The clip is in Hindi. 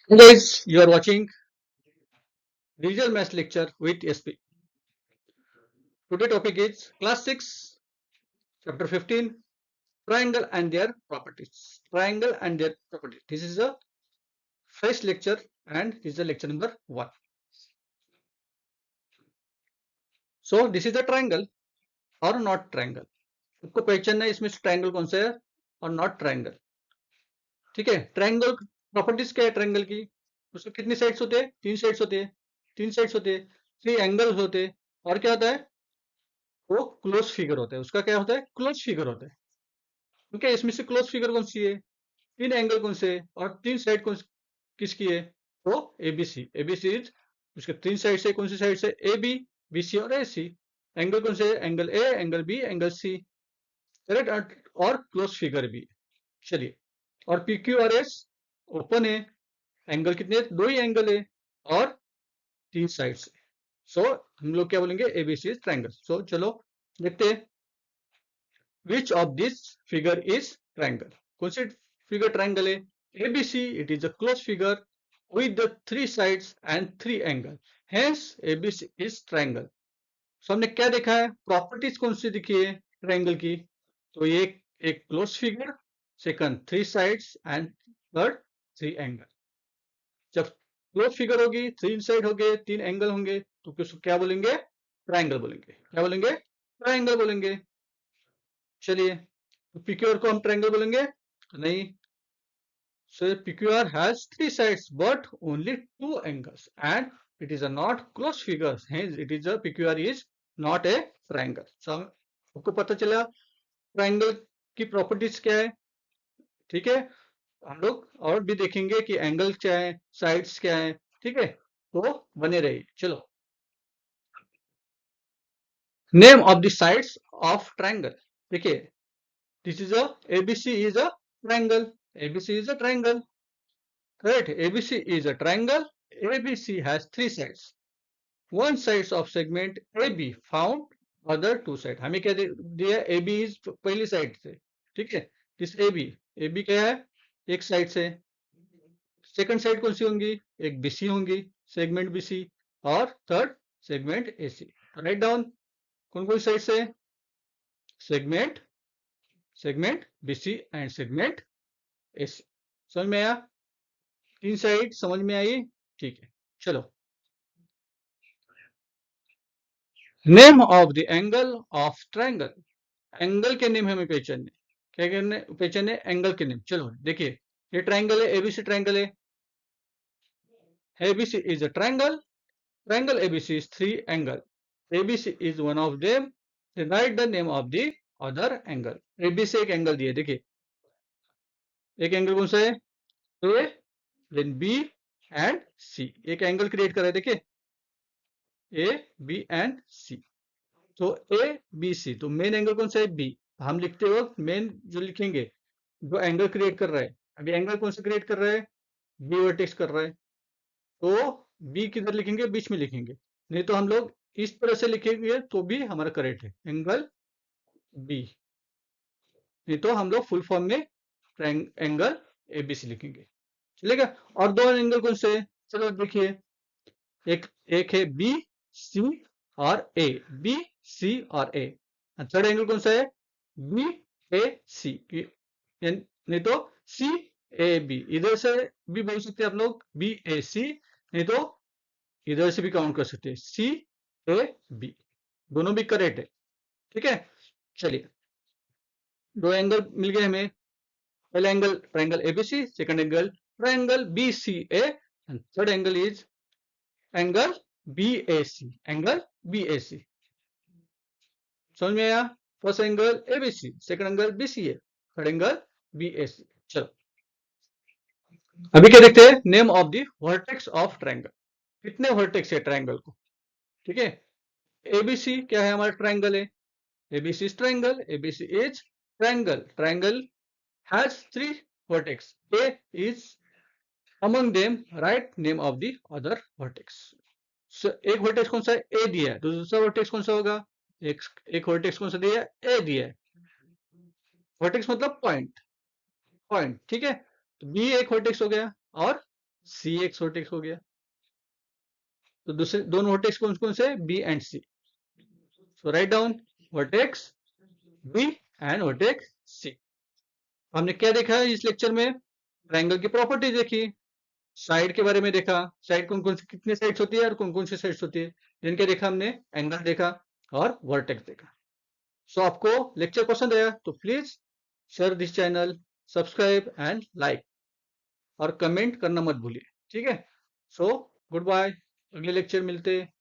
Hey guys, you are watching Digital Maths lecture with SP. Today topic is Class 6, Chapter 15, Triangle and their properties. Triangle and their properties. This is the first lecture and this is the lecture number 1. So this is the triangle or not triangle. आपको पहचानना है इसमें ट्रायंगल कौन सा है और नॉट ट्रायंगल. ठीक है. ट्रायंगल प्रॉपर्टीज क्या है ट्रायंगल की? उसके कितनी साइड्स होते हैं? 3 साइड्स होते हैं. 3 साइड्स होते हैं. 3 एंगल्स होते हैं. और क्या होता है? वो क्लोज फिगर होता है. उसका क्या होता है? क्लोज फिगर होता है. ठीक है. इसमें से क्लोज फिगर कौन सी है? 3 एंगल कौन से और 3 साइड कौन किसकी है? तो एबीसी. एबीसी इज उसके 3 साइड से कौन सी साइड से? ए बी, बी सी और ए सी. एंगल कौन से? Angle A, angle B, angle C. Correct. और क्लोज फिगर भी. चलिए. और P Q R S open है. एंगल कितने? 2 ही एंगल है और 3 साइड से. सो हम लोग क्या बोलेंगे? ABC is triangle. सो चलो देखते हैं. Which of this figure is triangle? कौन सी फिगर ट्रायंगल है? ABC, it is a closed figure with the 3 sides and 3 angle. Hence ABC is triangle. So हमने क्या देखा है? प्रॉपर्टीज कौन सी दिखी है ट्रायंगल की? तो ये एक close figure, second 3 sides and third 3 angle. जब क्लोज फिगर होगी, 3 साइड होंगे, 3 एंगल होंगे, तो किसको क्या बोलेंगे? ट्रायंगल बोलेंगे. क्या बोलेंगे? ट्रायंगल बोलेंगे. चलिए. तो PQR को हम ट्रायंगल बोलेंगे? नहीं. So PQR has 3 sides but only 2 angles and it is a not closed figure. Hence it is a PQR is not a triangle. So आपको पता चला ट्रायंगल की प्रॉपर्टीज क्या है. ठीक है. हम लोग और भी देखेंगे कि एंगल क्या है, साइड्स क्या है. ठीक है. तो बने रहिए. चलो. Name of the sides of triangle. देखिए. This is a ABC is a triangle. ABC is a triangle. Right? ABC is a triangle. ABC has 3 sides. One sides of segment AB found, other 2 sides. हमें क्या दिया? AB is पहली साइड से. ठीक है. दिस AB क्या है? एक साइड से. सेकंड साइड कौन सी होंगी? एक BC होंगी, सेगमेंट BC. और third segment AC. Write down. कौन कौन साइड से? Segment BC and segment AC. समझ में आया? 3 साइड समझ में आई? ठीक है. चलो. Name of the angle of triangle. Angle के नेम हमें पहचानने. क्या करने? पहचानने एंगल के नेम. चलो देखिए. ये ट्रायंगल है. एबीसी ट्रायंगल है. ABC is a triangle. Triangle ABC is 3 angle. ABC is one of them. Right the name of the other angle. ABC एक एंगल दिए. देखिए. एक एंगल कौन सा है? ए, देन बी एंड सी. एक एंगल क्रिएट कर रहे हैं. देखिए. ए बी एंड सी. तो ए बी सी. तो मेन एंगल कौन सा है? बी. हम लिखते वक्त मेन जो लिखेंगे जो एंगल क्रिएट कर रहा है. अभी एंगल कौन सा क्रिएट कर रहा है? बी वर्टेक्स कर रहा है. तो बी किधर लिखेंगे? बीच में लिखेंगे. नहीं तो हम लोग इस तरह से लिखेंगे तो भी हमारा करेक्ट है. Angle B. नहीं तो हम लोग फुल फॉर्म में एंगल एबीसी लिखेंगे. चलेगा. और दो एंगल कौन से? चलो देखिए. एक है बी सी और ए. बी सी और ए. थर्ड एंगल कौन सा है? बी ए सी. नहीं तो सी ए बी. इधर से भी बोल सकते हैं आप लोग बी ए सी. नहीं तो इधर से भी काउंट कर सकते हैं सी ए बी. दोनों भी करेक्ट है. ठीक है. चलिए. दो एंगल मिल गए हमें. पहला angle triangle ABC, second angle triangle B C A and third angle is angle B A C. Angle B A C. समझ में आया? First angle ABC, second angle BCA, third angle BAC. चलो. अभी क्या देखते हैं? Name of the vertex of triangle. कितने वर्टेक्स है ट्रायंगल को? ठीक है. एबीसी क्या है? हमारा ट्रायंगल है. ABC is triangle. ABC is triangle. Triangle has 3 vertex. A is among them. Write name of the other vertex. एक वर्टेक्स कौन सा है? ए दिया है. तो दूसरा वर्टेक्स कौन सा होगा? एक वर्टेक्स कौन सा दिया है? ए दिया है. वर्टेक्स मतलब पॉइंट. ठीक है. तो बी एक वर्टेक्स हो गया. और सी एक वर्टेक्स हो गया। तो दूसरे दोनों वर्टेक्स कौन कौन से? B and C. So write down vertex B and vertex C. हमने क्या देखा है इस लेक्चर में? ट्रायंगल की प्रॉपर्टी देखी, साइड के बारे में देखा, साइड कौन कौन सी कितने साइड्स होती है और कौन कौन सी साइड्स होती है, जिनके देखा हमने, एंगल देखा और वर्टेक्स देखा। सो आपको लेक्चर पसंद आया तो please share this channel, subscribe and like, और कमेंट करना मत भूलिए। ठीक है, सो गुड बाय, अगले लेक्चर मिलते हैं।